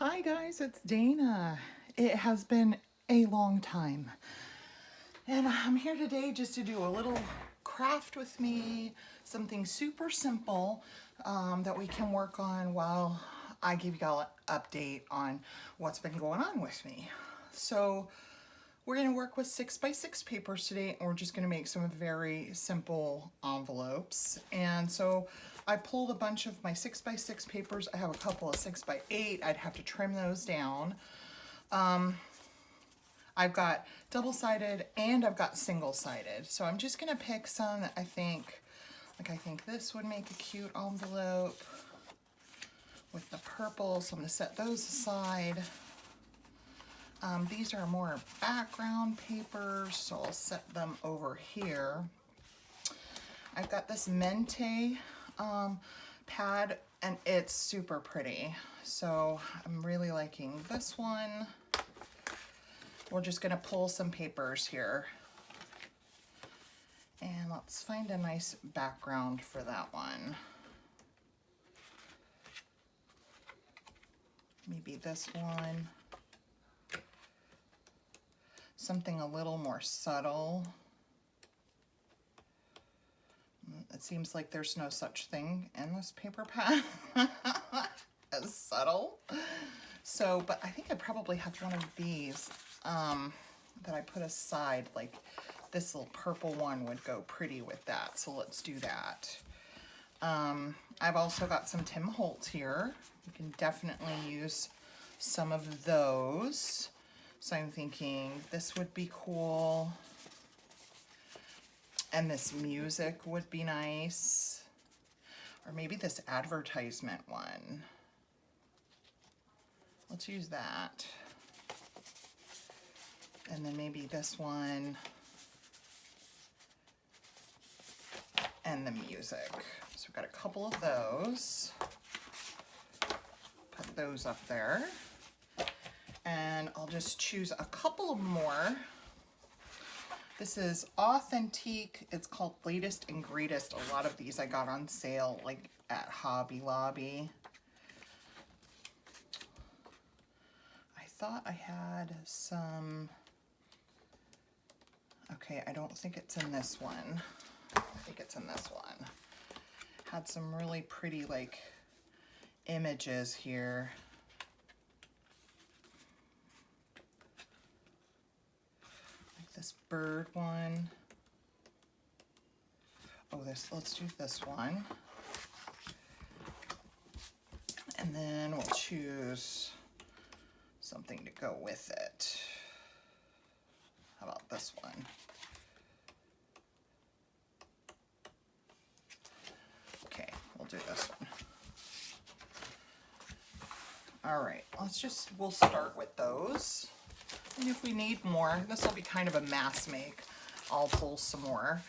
Hi guys, it's Dana. It has been a long time. And I'm here today just to do a little craft with me, something super simple that we can work on while I give y'all an update on what's been going on with me. So we're going to work with 6x6 papers today, and we're just going to make some very simple envelopes. And so I pulled a bunch of my 6x6 papers. I have a couple of 6x8. I'd have to trim those down. I've got double-sided and I've got single-sided. So I'm just going to pick some that I think this would make a cute envelope with the purple. So I'm going to set those aside. These are more background papers, so I'll set them over here. I've got this Mente pad, and it's super pretty. So I'm really liking this one. We're just gonna pull some papers here. And let's find a nice background for that one. Maybe this one. Something a little more subtle. It seems like there's no such thing in this paper pad as subtle. So, but I think I probably have one of these that I put aside, like this little purple one would go pretty with that. So let's do that. I've also got some Tim Holtz here. You can definitely use some of those. So I'm thinking this would be cool. And this music would be nice. Or maybe this advertisement one. Let's use that. And then maybe this one. And the music. So we've got a couple of those. Put those up there. And I'll just choose a couple more. This is Authentique. It's called Latest and Greatest. A lot of these I got on sale, like at Hobby Lobby. I thought I had some. Okay, I don't think it's in this one. I think it's in this one. Had some really pretty, like, images here. This bird one. Oh, let's do this one. And then we'll choose something to go with it. How about this one? Okay, we'll do this one. All right, we'll start with those. And if we need more, this will be kind of a mass make. I'll pull some more.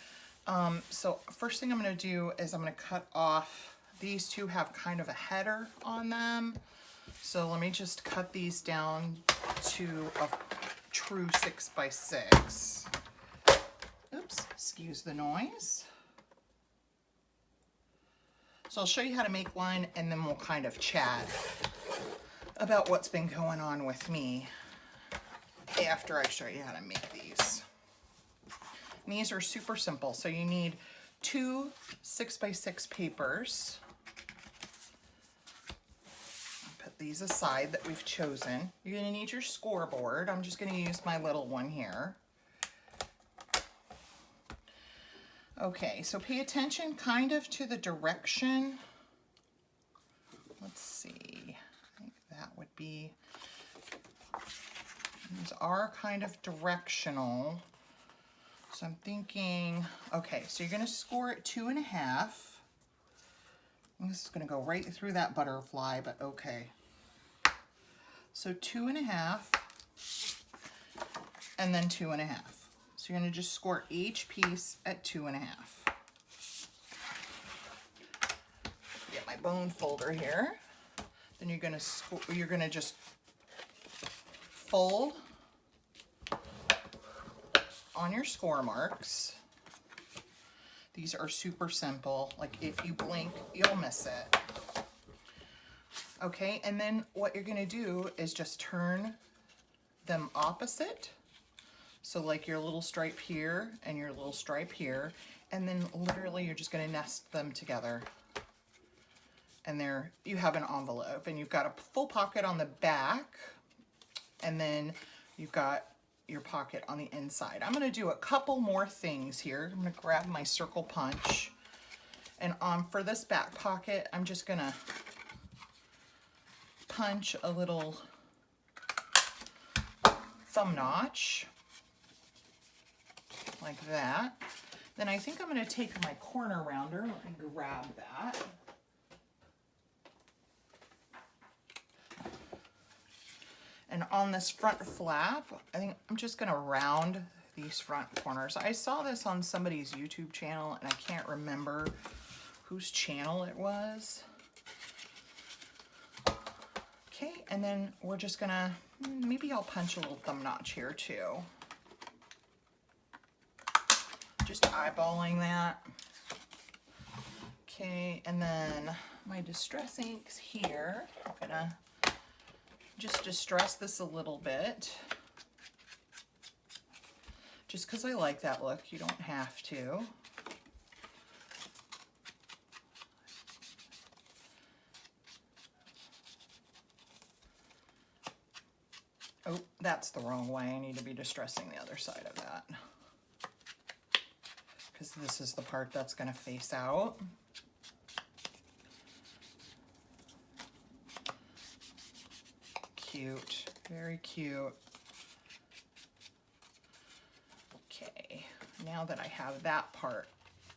So first thing I'm going to do is I'm going to cut off. These two have kind of a header on them. So let me just cut these down to a true 6x6. Oops, excuse the noise. So I'll show you how to make one, and then we'll kind of chat about what's been going on with me after I show you how to make these. And these are super simple. So you need 2 6x6 papers. Put these aside that we've chosen. You're going to need your scoreboard. I'm just going to use my little one here. Okay, so pay attention kind of to the direction. Let's see. I think that would be. These are kind of directional. So I'm thinking, okay, so you're going to score it 2.5. And this is going to go right through that butterfly, but okay. So 2.5, and then 2.5. So you're going to just score each piece at 2.5. Get my bone folder here. Then you're going to just fold on your score marks. These are super simple. Like if you blink, you'll miss it. Okay, and then what you're gonna do is just turn them opposite. So like your little stripe here and your little stripe here, and then literally you're just gonna nest them together. And there you have an envelope, and you've got a full pocket on the back, and then you've got your pocket on the inside. I'm gonna do a couple more things here. I'm gonna grab my circle punch, and for this back pocket, I'm just gonna punch a little thumb notch like that. Then I think I'm gonna take my corner rounder. Let me grab that. And on this front flap, I think I'm just gonna round these front corners. I saw this on somebody's YouTube channel, and I can't remember whose channel it was. Okay, and then we're just gonna, maybe I'll punch a little thumb notch here too. Just eyeballing that. Okay, and then my distress inks here, I'm gonna just distress this a little bit. Just because I like that look, you don't have to. Oh, that's the wrong way. I need to be distressing the other side of that, because this is the part that's going to face out. Cute, very cute. Okay, now that I have that part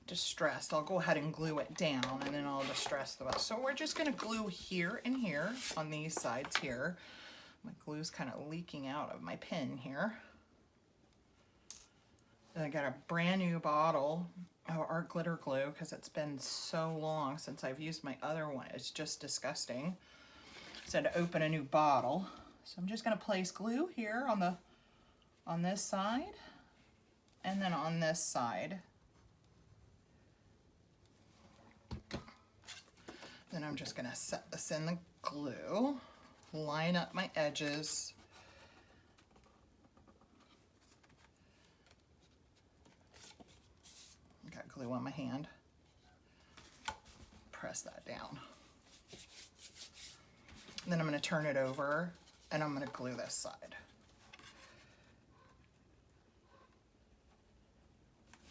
distressed, I'll go ahead and glue it down, and then I'll distress the rest. So we're just going to glue here and here on these sides here. My glue's kind of leaking out of my pin here. And I got a brand new bottle of Art Glitter Glue because it's been so long since I've used my other one. It's just disgusting. So to open a new bottle. So I'm just going to place glue here on this side, and then on this side. Then I'm just going to set this in the glue. Line up my edges. Got glue on my hand. Press that down. And then I'm going to turn it over, and I'm going to glue this side.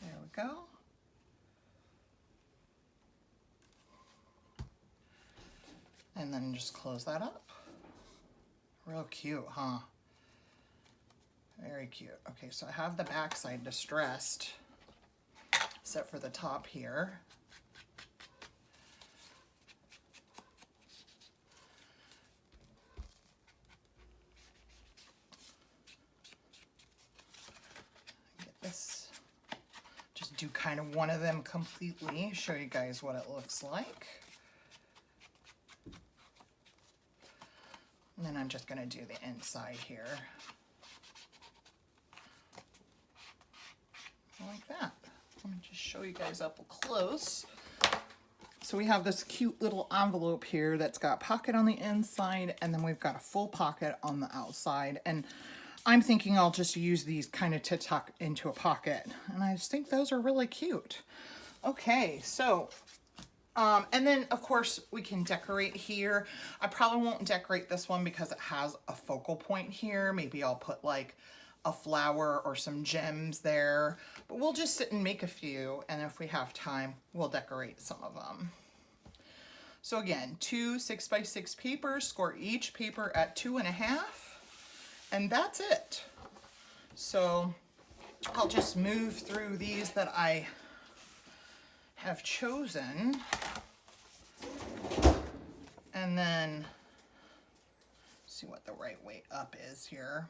There we go. And then just close that up. Real cute, huh? Very cute. Okay, so I have the back side distressed, except for the top here. Get this. Just do kind of one of them completely, show you guys what it looks like. And then I'm just going to do the inside here. Like that. Let me just show you guys up close. So we have this cute little envelope here that's got a pocket on the inside, and then we've got a full pocket on the outside. And I'm thinking I'll just use these kind of to tuck into a pocket. And I just think those are really cute. Okay, so and then, of course, we can decorate here. I probably won't decorate this one because it has a focal point here. Maybe I'll put like a flower or some gems there. But we'll just sit and make a few, and if we have time, we'll decorate some of them. So again, 2 6x6 papers, score each paper at 2.5, and that's it. So I'll just move through these that I have chosen, and then see what the right way up is here.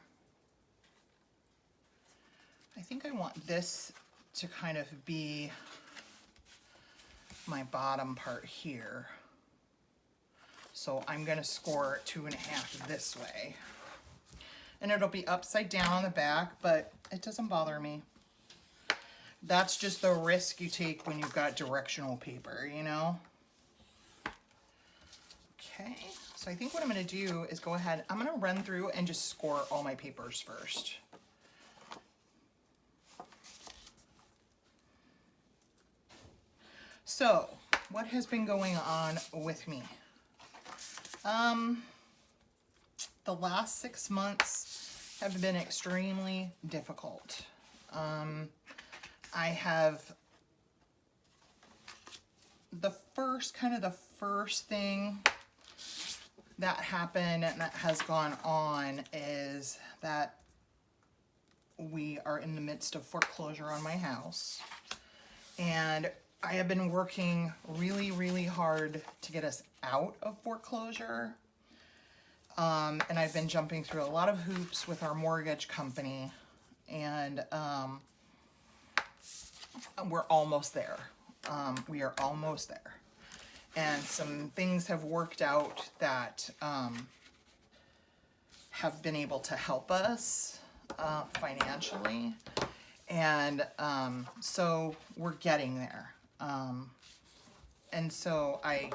I think I want this to kind of be my bottom part here. So I'm going to score 2.5 this way. And it'll be upside down on the back, but it doesn't bother me. That's just the risk you take when you've got directional paper, you know? Okay, So I think what I'm going to do is go ahead, I'm going to run through and just score all my papers first. So, what has been going on with me? The last 6 months have been extremely difficult. I have the first thing that happened and that has gone on is that we are in the midst of foreclosure on my house. And I have been working really, really hard to get us out of foreclosure. And I've been jumping through a lot of hoops with our mortgage company. And we're almost there. We are almost there. And some things have worked out that have been able to help us financially. And so we're getting there. And so I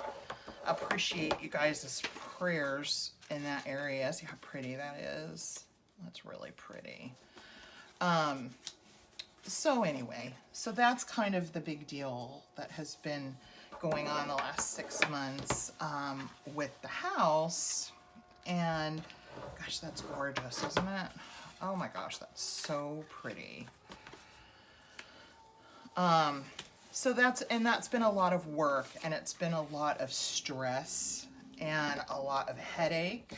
appreciate you guys' prayers in that area. See how pretty that is? That's really pretty. So anyway, so that's kind of the big deal that has been going on the last 6 months with the house. And gosh, that's gorgeous, isn't it? Oh my gosh, that's so pretty. So that's been a lot of work, and it's been a lot of stress and a lot of headache.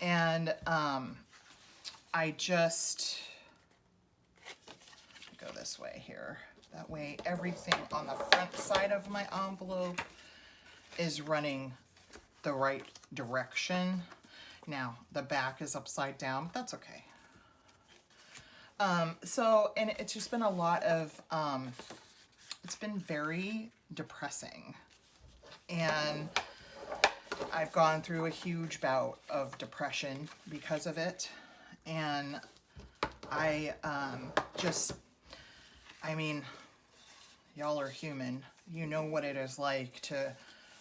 And I just go this way here. That way everything on the front side of my envelope is running the right direction. Now the back is upside down, but that's okay. And it's just been a lot of, it's been very depressing. And I've gone through a huge bout of depression because of it. And I mean, y'all are human. You know what it is like to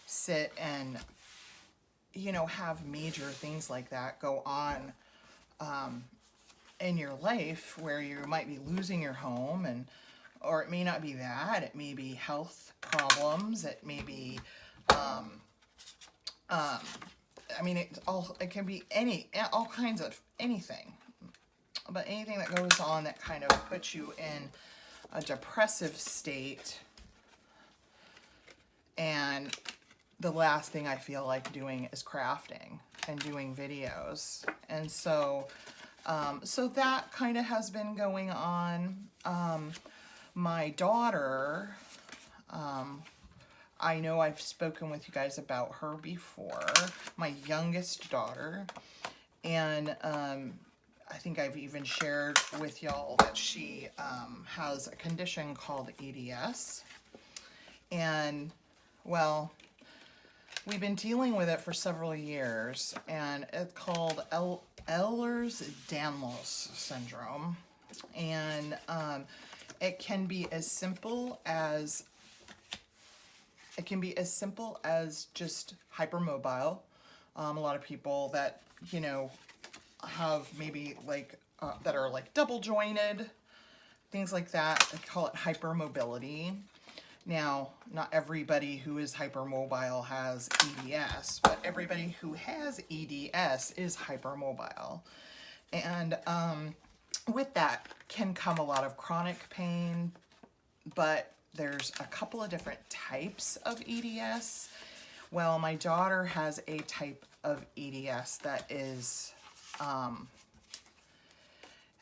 sit and, have major things like that go on in your life, where you might be losing your home, or it may not be that. It may be health problems. It may be, it can be all kinds of anything. But anything that goes on that kind of puts you in a depressive state. And the last thing I feel like doing is crafting and doing videos. And so that kind of has been going on. My daughter, I know I've spoken with you guys about her before, my youngest daughter. And I think I've even shared with y'all that she has a condition called EDS. And, well, we've been dealing with it for several years, and it's called Ehlers-Danlos syndrome. And it can be as simple as just hypermobile. A lot of people that, have maybe that are double jointed, things like that. They call it hypermobility. Now, not everybody who is hypermobile has EDS, but everybody who has EDS is hypermobile. And with that can come a lot of chronic pain, but there's a couple of different types of EDS. Well, my daughter has a type of EDS that is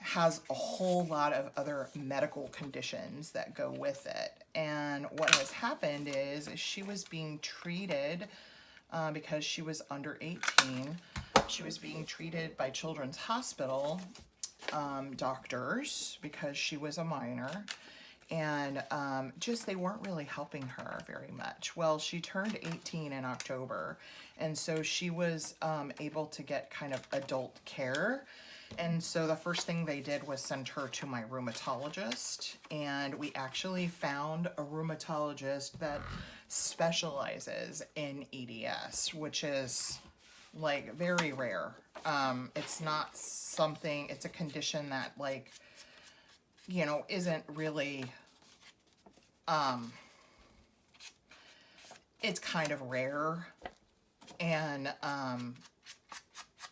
has a whole lot of other medical conditions that go with it. And what has happened is she was being treated because she was under 18. She was being treated by Children's Hospital doctors because she was a minor. And they weren't really helping her very much. Well, she turned 18 in October, and so she was able to get kind of adult care. And so the first thing they did was send her to my rheumatologist, and we actually found a rheumatologist that specializes in EDS, which is like very rare. It's not something, it's a condition that like, you know, isn't really, it's kind of rare. And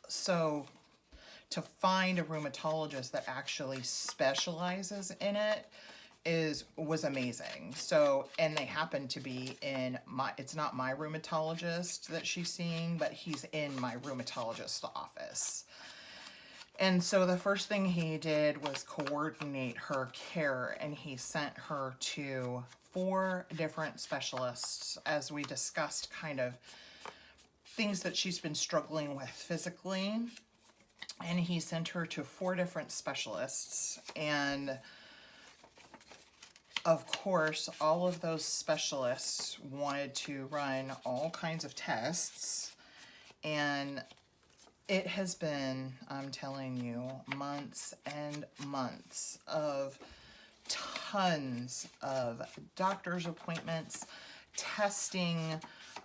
so to find a rheumatologist that actually specializes in it was amazing. So, and they happen to be in my, it's not my rheumatologist that she's seeing, but he's in my rheumatologist's office. And so the first thing he did was coordinate her care, and he sent her to 4 different specialists, as we discussed kind of things that she's been struggling with physically. And he sent her to 4 different specialists, and of course, all of those specialists wanted to run all kinds of tests, and it has been, I'm telling you, months and months of tons of doctor's appointments, testing.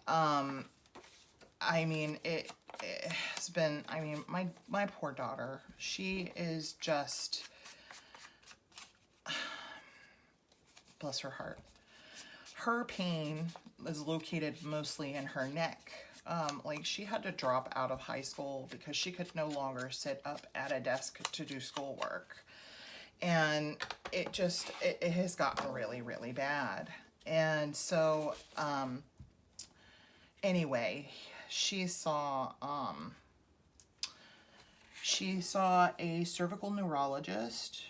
I mean, it has been, I mean, my poor daughter, she is just, bless her heart. Her pain is located mostly in her neck. Like she had to drop out of high school because she could no longer sit up at a desk to do schoolwork. And it just, it has gotten really, really bad. And so, anyway, she saw a cervical neurologist.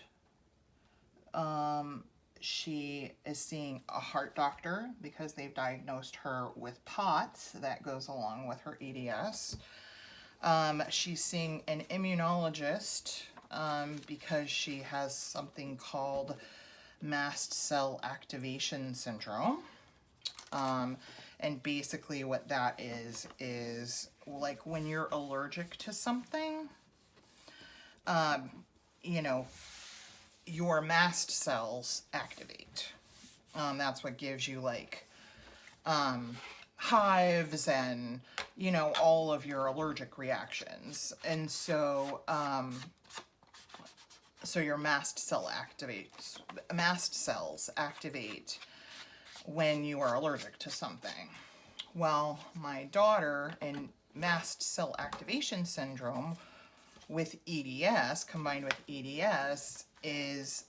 She is seeing a heart doctor because they've diagnosed her with POTS that goes along with her EDS. She's seeing an immunologist because she has something called mast cell activation syndrome. And basically what that is like when you're allergic to something, you know, your mast cells activate. That's what gives you like hives and, you know, all of your allergic reactions. And so, so your mast cells activate when you are allergic to something. Well, my daughter in mast cell activation syndrome with EDS, combined with EDS, is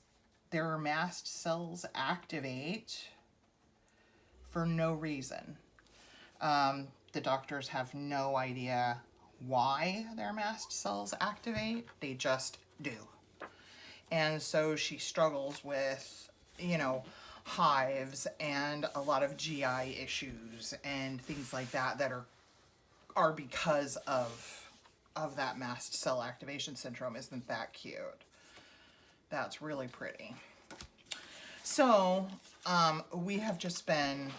their mast cells activate for no reason. The doctors have no idea why their mast cells activate. They just do. And so she struggles with, you know, hives and a lot of GI issues and things like that that are because of that mast cell activation syndrome. Isn't that cute? That's really pretty. So, we have just been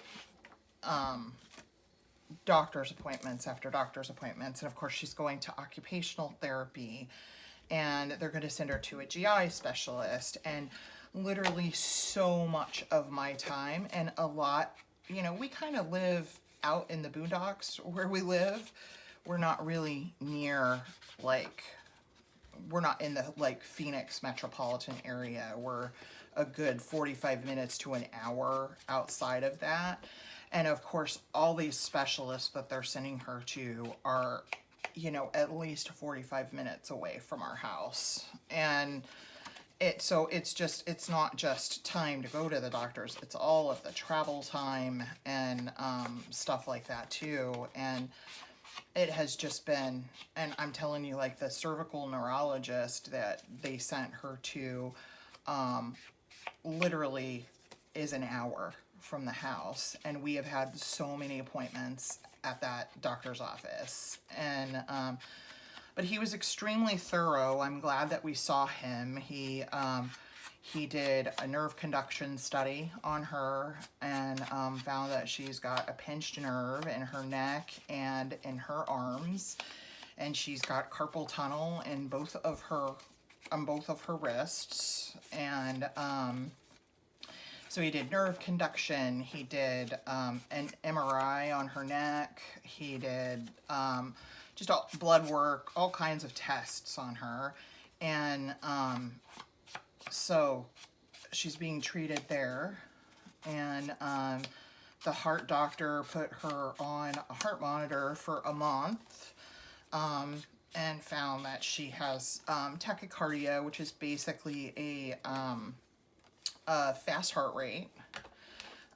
doctor's appointments after doctor's appointments. And of course, she's going to occupational therapy, and they're going to send her to a GI specialist. And literally so much of my time and a lot, you know, we kind of live out in the boondocks where we live. We're not really near, like, we're not in the like Phoenix metropolitan area. We're a good 45 minutes to an hour outside of that. And of course, all these specialists that they're sending her to are, you know, at least 45 minutes away from our house. And so it's not just time to go to the doctors, it's all of the travel time and stuff like that too. And it has just been, and I'm telling you, like the cervical neurologist that they sent her to literally is an hour from the house, and we have had so many appointments at that doctor's office. And but he was extremely thorough. I'm glad that we saw him. He did a nerve conduction study on her and found that she's got a pinched nerve in her neck and in her arms. and she's got carpal tunnel in both of her, on both of her wrists. And so he did nerve conduction, he did an MRI on her neck, he did just all blood work, all kinds of tests on her. And so she's being treated there. And the heart doctor put her on a heart monitor for a month, and found that she has tachycardia, which is basically a fast heart rate.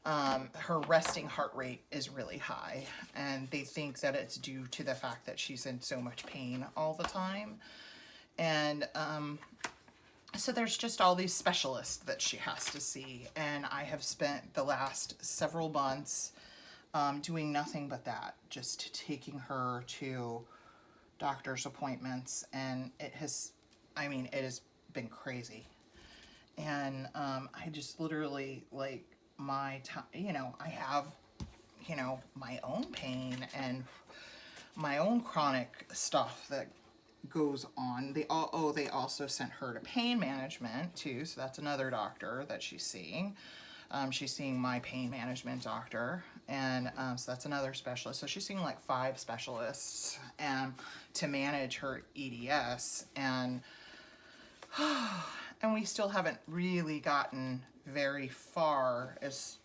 Her resting heart rate is really high, and they think that it's due to the fact that she's in so much pain all the time. And so there's just all these specialists that she has to see, and I have spent the last several months doing nothing but that, just taking her to doctor's appointments, and it has been crazy. And I just literally, like, my time, I have, my own pain and my own chronic stuff that goes on. They also sent her to pain management too, so that's another doctor that she's seeing. She's seeing my pain management doctor, and so that's another specialist. So she's seeing like 5 specialists and to manage her EDS, and we still haven't really gotten very far as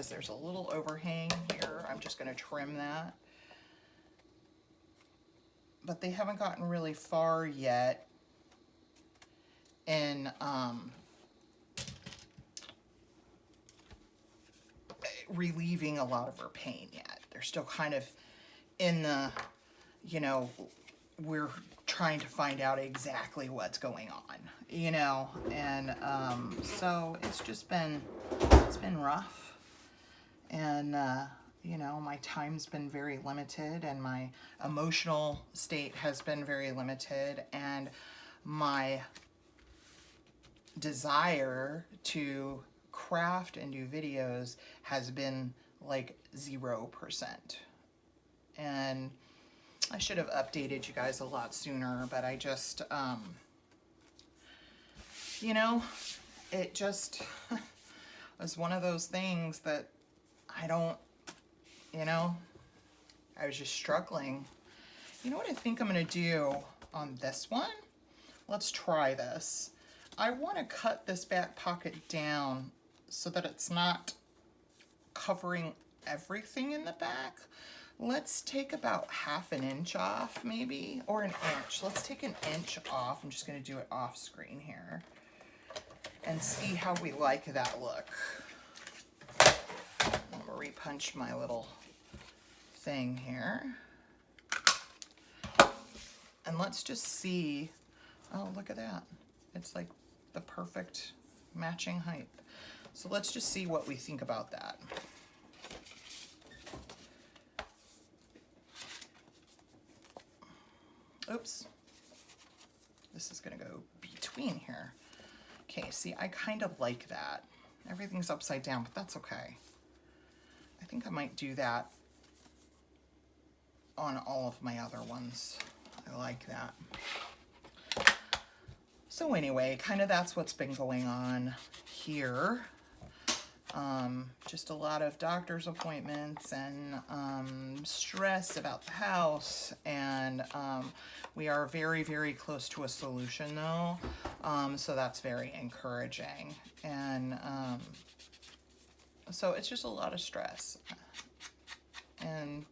there's a little overhang here. I'm just going to trim that. But they haven't gotten really far yet in relieving a lot of her pain yet. They're still kind of in the, we're trying to find out exactly what's going on, and so it's been rough, and my time's been very limited, and my emotional state has been very limited, and my desire to craft and do videos has been like 0%. And I should have updated you guys a lot sooner, but I just, it just was one of those things that I was just struggling. You know what I think I'm going to do on this one? Let's try this. I want to cut this back pocket down so that it's not covering everything in the back. Let's take about ½ an inch off, maybe, or an inch. Let's take an inch off. I'm just going to do it off screen here and see how we like that look. I'm going to repunch my little thing here. And let's just see. Oh, look at that. It's like the perfect matching height. So let's just see what we think about that. Oops. This is going to go between here. Okay, see, I kind of like that. Everything's upside down, but that's okay. I think I might do that on all of my other ones. I like that. So anyway, kind of that's what's been going on here. Just a lot of doctor's appointments and stress about the house, and we are very, very close to a solution though, so that's very encouraging. And so it's just a lot of stress, and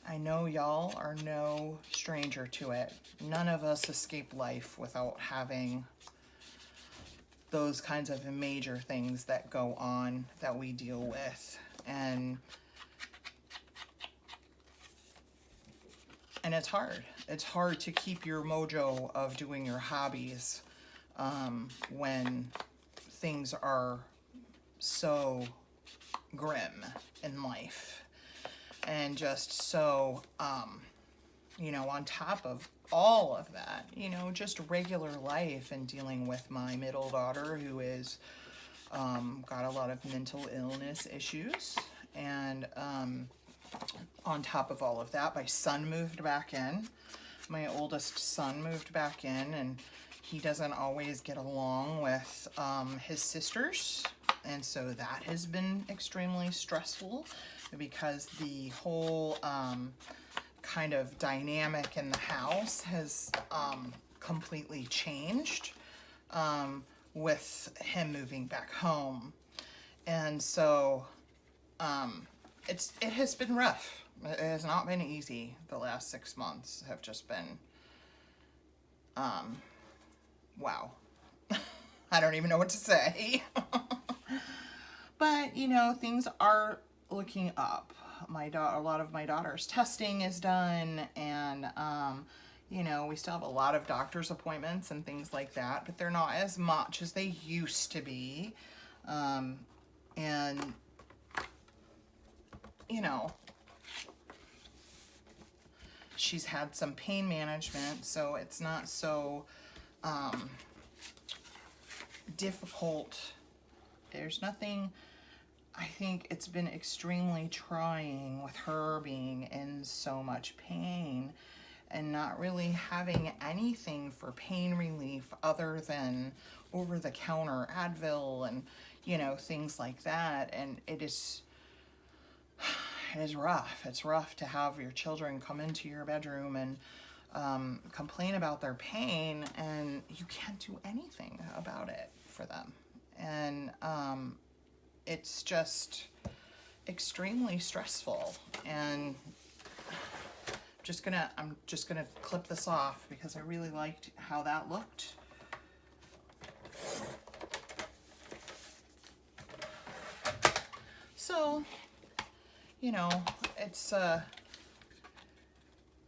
I know y'all are no stranger to it. None of us escape life without having those kinds of major things that go on that we deal with. And it's hard. It's hard to keep your mojo of doing your hobbies when things are so grim in life. And just so, on top of all of that, just regular life and dealing with my middle daughter who is, got a lot of mental illness issues. And On top of all of that, my son moved back in. My oldest son moved back in, and he doesn't always get along with his sisters. And so that has been extremely stressful because the whole kind of dynamic in the house has completely changed with him moving back home. And so it has been rough. It has not been easy. The last 6 months have just been, wow. I don't even know what to say. But, you know, things are looking up. A lot of my daughter's testing is done, and, you know, we still have a lot of doctor's appointments and things like that, but they're not as much as they used to be. And, you know, she's had some pain management, so it's not so difficult. There's nothing, I think it's been extremely trying with her being in so much pain and not really having anything for pain relief other than over-the-counter Advil and, you know, things like that. And it is rough. It's rough to have your children come into your bedroom and complain about their pain, and you can't do anything about it for them. And it's just extremely stressful. And I'm just gonna clip this off because I really liked how that looked. So, you know, it's,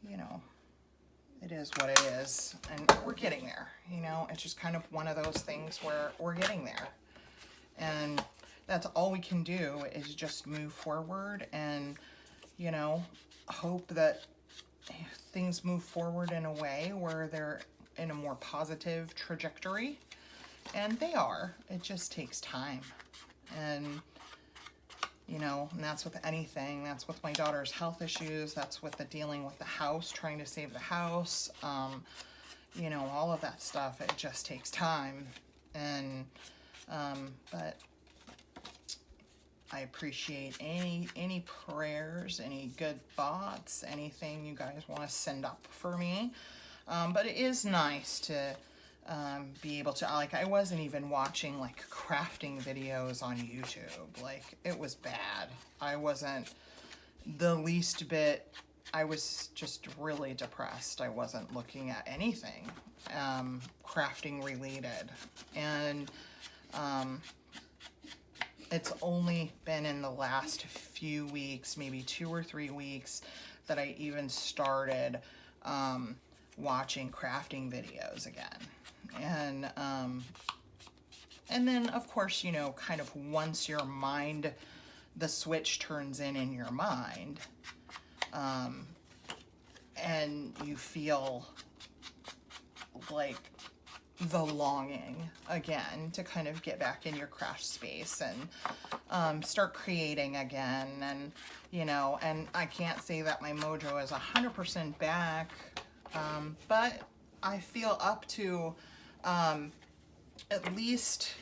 you know, it is what it is, and we're getting there, you know. It's just kind of one of those things where we're getting there, and that's all we can do is just move forward and, you know, hope that things move forward in a way where they're in a more positive trajectory, and they are. It just takes time. And you know, and that's with anything. That's with my daughter's health issues. That's with the dealing with the house, trying to save the house. You know, all of that stuff, it just takes time. And, but I appreciate any prayers, any good thoughts, anything you guys want to send up for me. But it is nice to be able to, like, I wasn't even watching like crafting videos on YouTube. Like, it was bad. I wasn't the least bit. I was just really depressed. I wasn't looking at anything crafting related. And it's only been in the last few weeks, maybe 2 or 3 weeks, that I even started watching crafting videos again. And then, of course, you know, kind of once your mind, the switch turns in your mind, and you feel like the longing again to kind of get back in your craft space and start creating again. And, you know, and I can't say that my mojo is 100% back, but I feel up to at least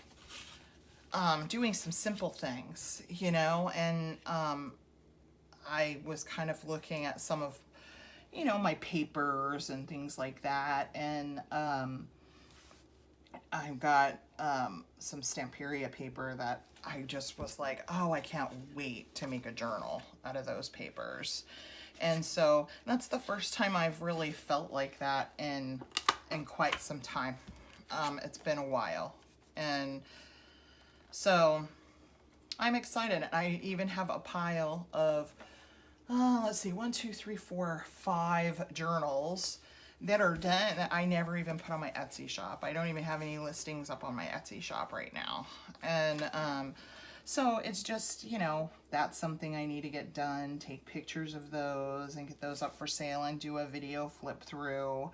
doing some simple things, you know. And I was kind of looking at some of, you know, my papers and things like that, and I've got some Stamperia paper that I just was like, oh, I can't wait to make a journal out of those papers. And so that's the first time I've really felt like that in quite some time. It's been a while. And so I'm excited. I even have a pile of, let's see, 1, 2, 3, 4, 5 journals that are done that I never even put on my Etsy shop. I don't even have any listings up on my Etsy shop right now. And so it's just, you know, that's something I need to get done, take pictures of those and get those up for sale and do a video flip through.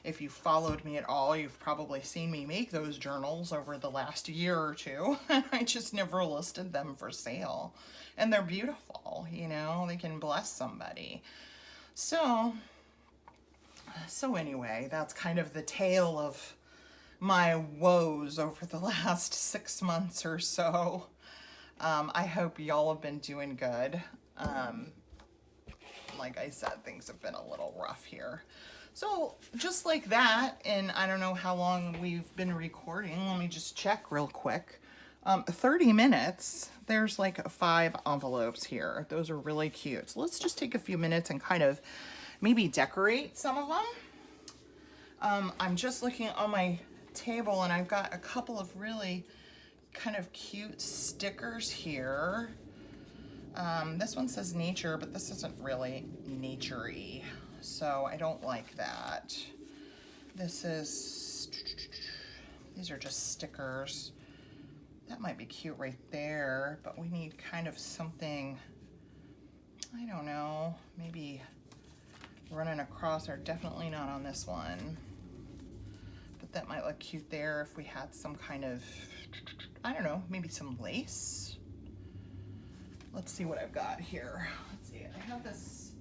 If you followed me at all, you've probably seen me make those journals over the last year or two. I just never listed them for sale. And they're beautiful, you know, they can bless somebody. So anyway, that's kind of the tale of my woes over the last 6 months or so. I hope y'all have been doing good. Like I said, things have been a little rough here. So just like that, and I don't know how long we've been recording. Let me just check real quick. 30 minutes. There's like 5 envelopes here. Those are really cute. So let's just take a few minutes and kind of maybe decorate some of them. I'm just looking on my table and I've got a couple of really kind of cute stickers here. This one says nature, but this isn't really nature-y, so I don't like that. These are just stickers. That might be cute right there, but we need kind of something, I don't know, maybe running across, or definitely not on this one. But that might look cute there if we had some kind of, I don't know, maybe some lace. Let's see what I've got here. Let's see, I have this,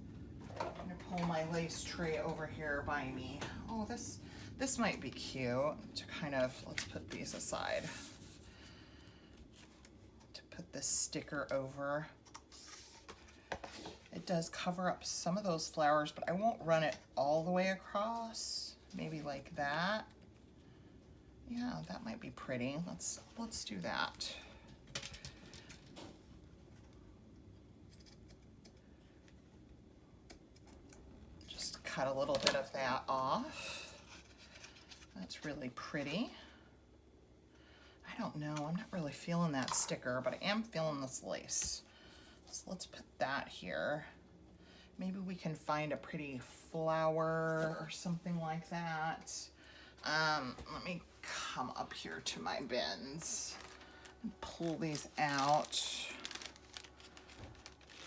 I'm gonna pull my lace tray over here by me. Oh, this might be cute to kind of, let's put these aside. To put this sticker over. It does cover up some of those flowers, but I won't run it all the way across. Maybe like that. Yeah, that might be pretty. Let's do that. Cut a little bit of that off. That's really pretty. I don't know, I'm not really feeling that sticker, but I am feeling this lace. So let's put that here. Maybe we can find a pretty flower or something like that. Let me come up here to my bins and pull these out.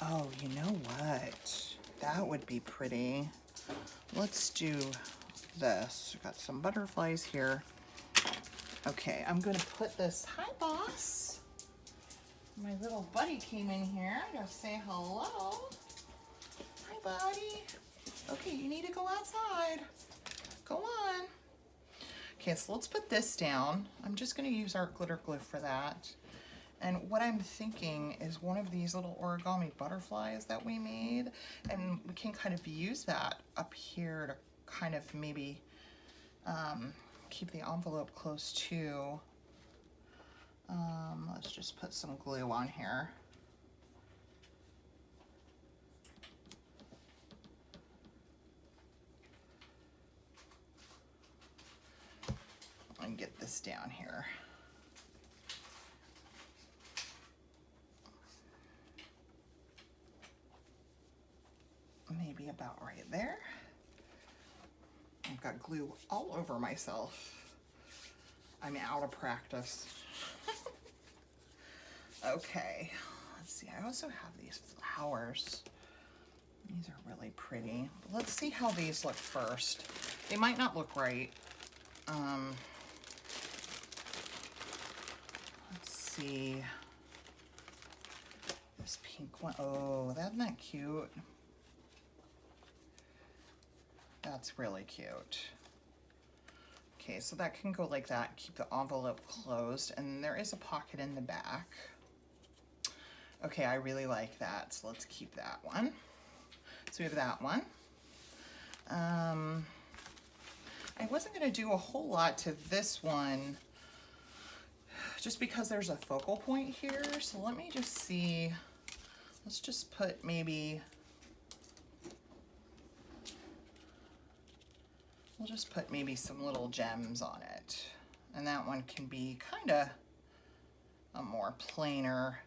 Oh, you know what? That would be pretty. Let's do this. Got some butterflies here. Okay, I'm gonna put this, hi boss. My little buddy came in here to say hello. Hi buddy. Okay, you need to go outside. Go on. Okay, so let's put this down. I'm just gonna use our glitter glue for that. And what I'm thinking is one of these little origami butterflies that we made, and we can kind of use that up here to kind of maybe keep the envelope close to. Let's just put some glue on here. And get this down here. Maybe about right there. I've got glue all over myself. I'm out of practice. Okay, let's see. I also have these flowers. These are really pretty. Let's see how these look first. They might not look right. Let's see. This pink one. Oh, isn't that cute? That's really cute. Okay, so that can go like that, keep the envelope closed, and there is a pocket in the back. Okay, I really like that, so let's keep that one. So we have that one. I wasn't gonna do a whole lot to this one just because there's a focal point here, so let me just see. Let's just put maybe, we'll just put maybe some little gems on it. And that one can be kind of a more plainer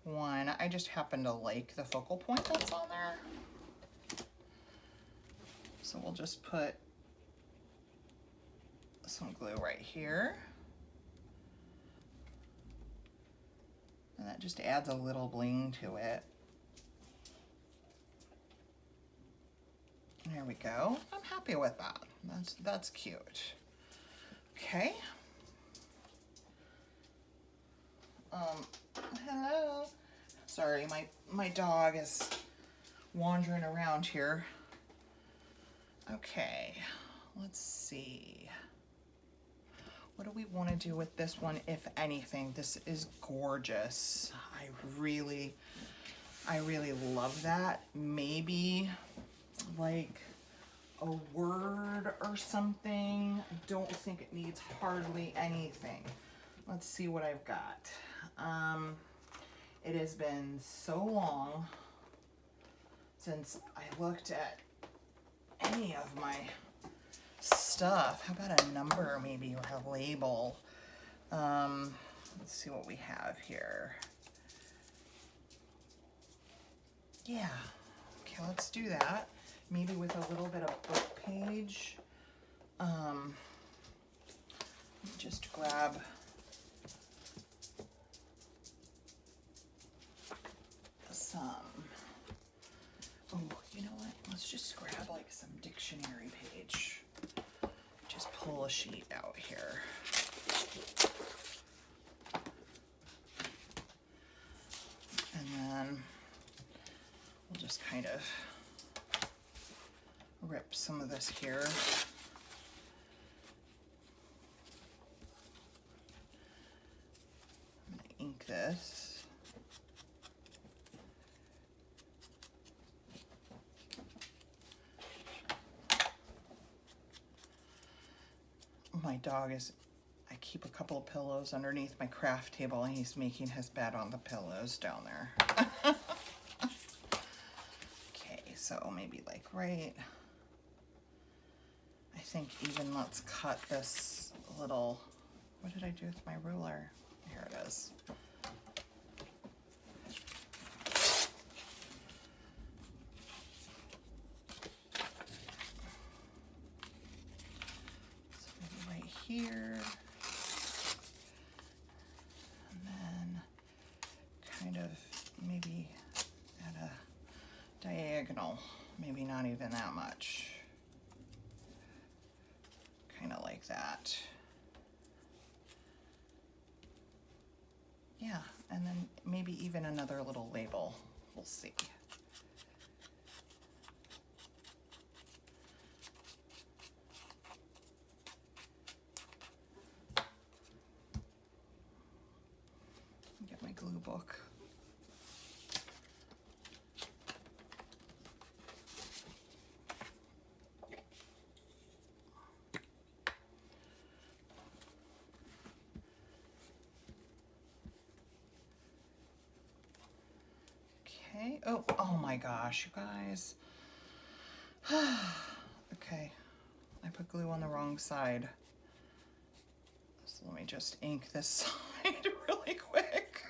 one. I just happen to like the focal point that's on there. So we'll just put some glue right here. And that just adds a little bling to it. There we go. I'm happy with that. That's cute. Okay. Hello. Sorry, my dog is wandering around here. Okay, let's see. What do we want to do with this one, if anything? This is gorgeous. I really love that. Maybe like a word or something. I don't think it needs hardly anything. Let's see what I've got. It has been so long since I looked at any of my stuff. How about a number maybe, or a label? Let's see what we have here. Yeah, okay, let's do that. Maybe with a little bit of book page. Just grab some, oh, you know what? Let's just grab like some dictionary page. Just pull a sheet out here. And then we'll just kind of rip some of this here. I'm gonna ink this. My dog is, I keep a couple of pillows underneath my craft table and he's making his bed on the pillows down there. Okay, so maybe like right, I think even let's cut this little, what did I do with my ruler? Here it is. Here, and then kind of maybe at a diagonal, maybe not even that much, kind of like that. Yeah, and then maybe even another little label, we'll see. Get my glue book. Okay, oh my gosh, you guys. Okay, I put glue on the wrong side. So let me just ink this side really quick.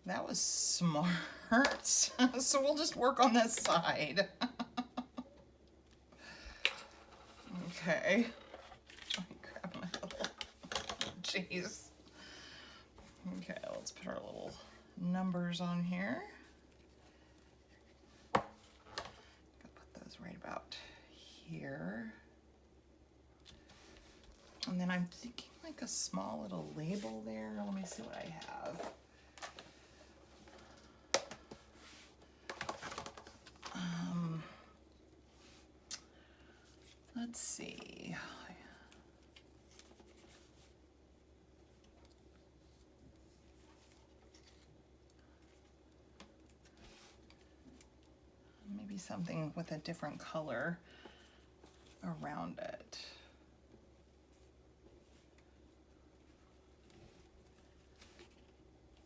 That was smart. So we'll just work on this side. Okay. Let me grab my little, jeez. Okay, let's put our little numbers on here. I'll put those right about here. And then I'm thinking like a small little label there. Let me see what I have. Let's see. Maybe something with a different color around it.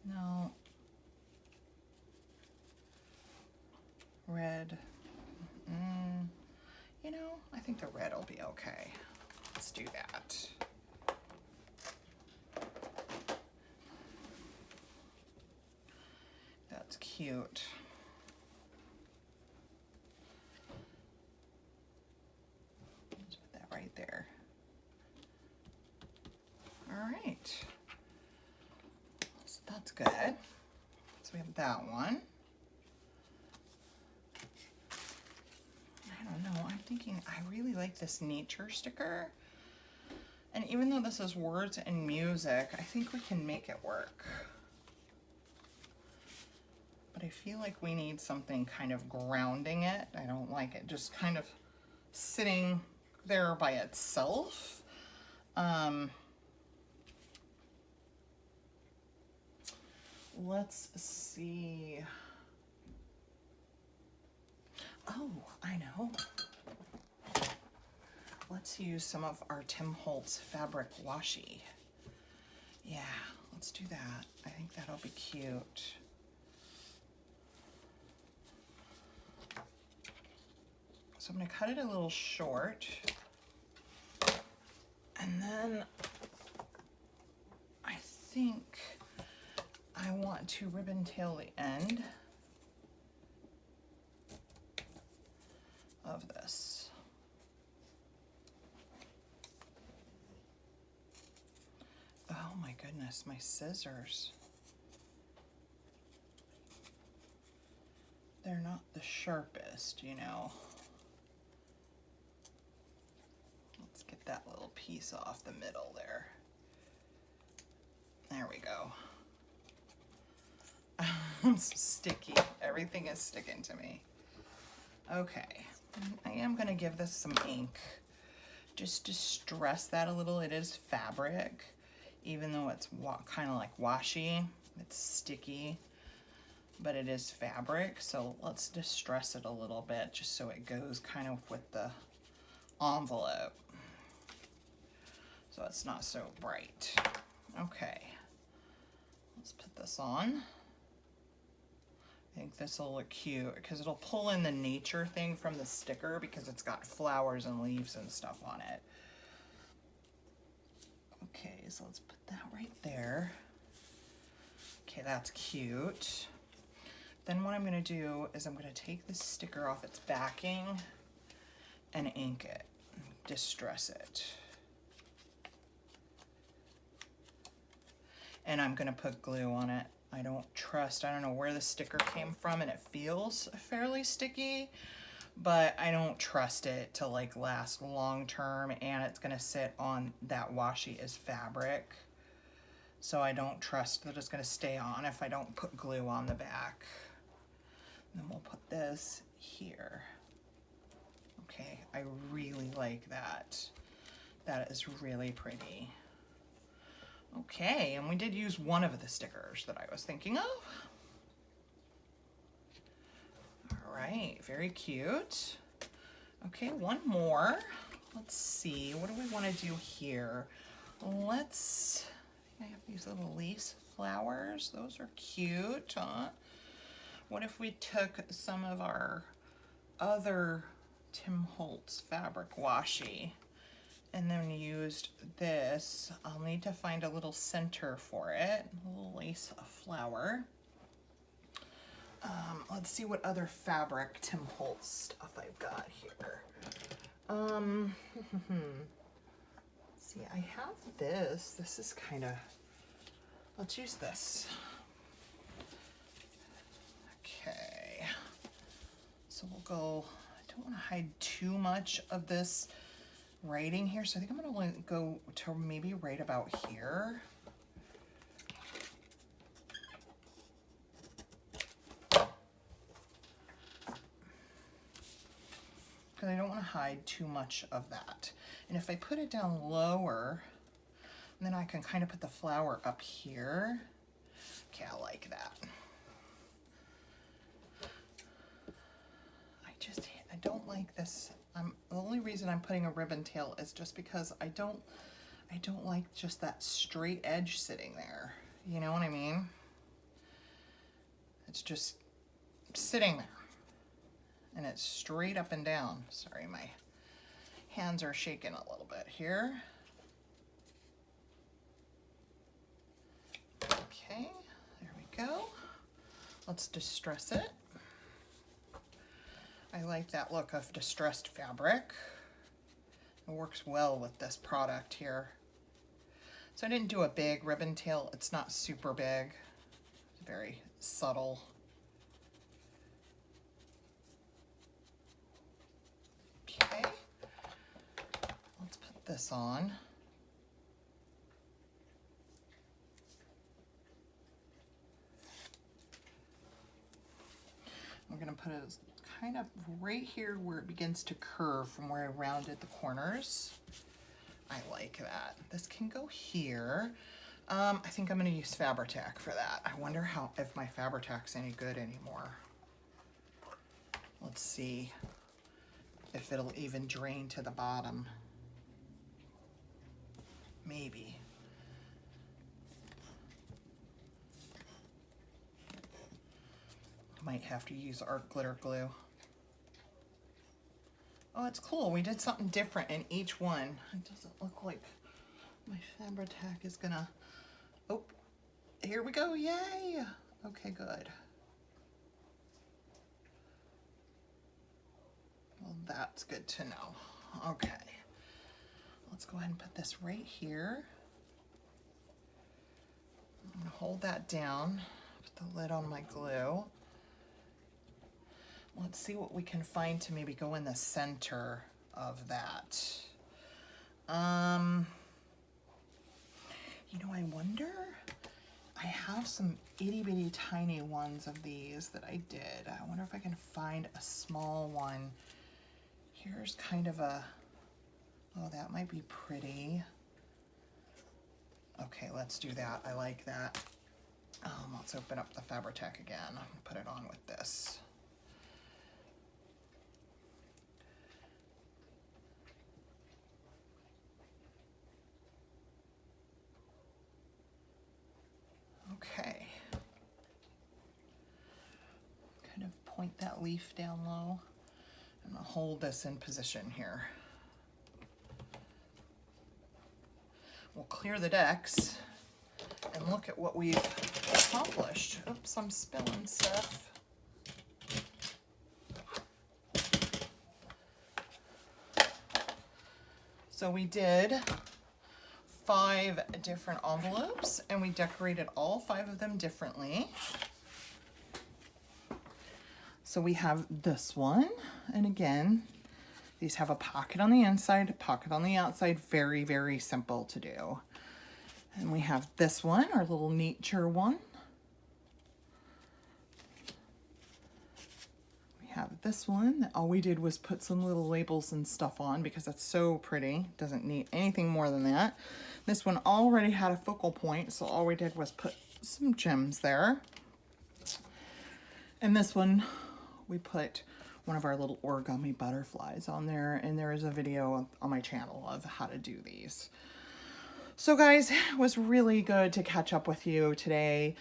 No. Red. You know, I think the red will be okay. Let's do that. That's cute. Let's put that right there. All right. So that's good. So we have that one. no, I'm thinking I really like this nature sticker. And even though this is words and music, I think we can make it work. But I feel like we need something kind of grounding it. I don't like it just kind of sitting there by itself. Let's see. Oh, I know. Let's use some of our Tim Holtz fabric washi. Yeah, let's do that. I think that'll be cute. So I'm going to cut it a little short. And then I think I want to ribbon tail the end of this. Oh my goodness, my scissors. They're not the sharpest, you know. Let's get that little piece off the middle there. There we go. I'm so sticky. Everything is sticking to me. Okay, I am gonna give this some ink just to stress that a little. It is fabric, even though it's kind of like washi, it's sticky, but it is fabric. So let's distress it a little bit just so it goes kind of with the envelope, so it's not so bright. Okay, let's put this on. I think this will look cute because it'll pull in the nature thing from the sticker because it's got flowers and leaves and stuff on it. Okay, so let's put that right there. Okay, that's cute. Then what I'm going to do is I'm going to take the sticker off its backing and ink it, distress it. And I'm going to put glue on it. I don't know where the sticker came from, and it feels fairly sticky, but I don't trust it to like last long term, and it's gonna sit on that washi as fabric. So I don't trust that it's gonna stay on if I don't put glue on the back. And then we'll put this here. Okay, I really like that. That is really pretty. Okay, and we did use one of the stickers that I was thinking of. All right, very cute. Okay, one more. Let's see, what do we want to do here? I have these little lace flowers. Those are cute, huh? What if we took some of our other Tim Holtz fabric washi and then used this? I'll need to find a little center for it, a little lace flower. Let's see what other fabric Tim Holtz stuff I've got here. See, I have this. This is kind of, let's use this. Okay, so we'll go, I don't want to hide too much of this writing here, so I think I'm going to go to maybe right about here. Because I don't want to hide too much of that. And if I put it down lower, then I can kind of put the flower up here. Okay, I like that. I don't like this. The only reason I'm putting a ribbon tail is just because I don't like just that straight edge sitting there. You know what I mean? It's just sitting there. And it's straight up and down. Sorry, my hands are shaking a little bit here. Okay, there we go. Let's distress it. I like that look of distressed fabric. It works well with this product here. So I didn't do a big ribbon tail. It's not super big. It's very subtle. this on. I'm gonna put it kind of right here where it begins to curve from where I rounded the corners. I like that. This can go here. I think I'm gonna use Fabri-Tac for that. I wonder if my Fabri-Tac's any good anymore. Let's see if it'll even drain to the bottom. Maybe. Might have to use art glitter glue. Oh, it's cool. We did something different in each one. It doesn't look like my Fabri-Tac is gonna... Oh, here we go. Yay! Okay, good. Well, that's good to know. Okay. Let's go ahead and put this right here. I'm gonna hold that down. Put the lid on my glue. Let's see what we can find to maybe go in the center of that. You know, I wonder, I have some itty bitty tiny ones of these that I did. I wonder if I can find a small one. Here's kind of a, oh, that might be pretty. Okay, let's do that. I like that. Let's open up the Fabri-Tac again. I'm gonna put it on with this. Okay. Kind of point that leaf down low. I'm gonna hold this in position here. We'll clear the decks and look at what we've accomplished. Oops, I'm spilling stuff. So we did 5 different envelopes and we decorated all 5 of them differently. So we have this one, and again, these have a pocket on the inside, a pocket on the outside, very, very simple to do. And we have this one, our little nature one. We have this one that all we did was put some little labels and stuff on because that's so pretty. Doesn't need anything more than that. This one already had a focal point, so all we did was put some gems there. And this one, we put one of our little origami butterflies on there, and there is a video on my channel of how to do these. So guys, it was really good to catch up with you today.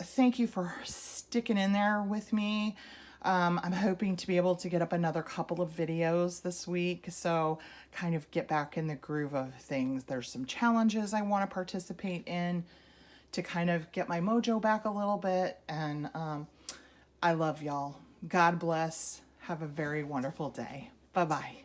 Thank you for sticking in there with me. I'm hoping to be able to get up another couple of videos this week, so kind of get back in the groove of things. There's some challenges I want to participate in to kind of get my mojo back a little bit, and I love y'all. God bless. Have a very wonderful day. Bye-bye.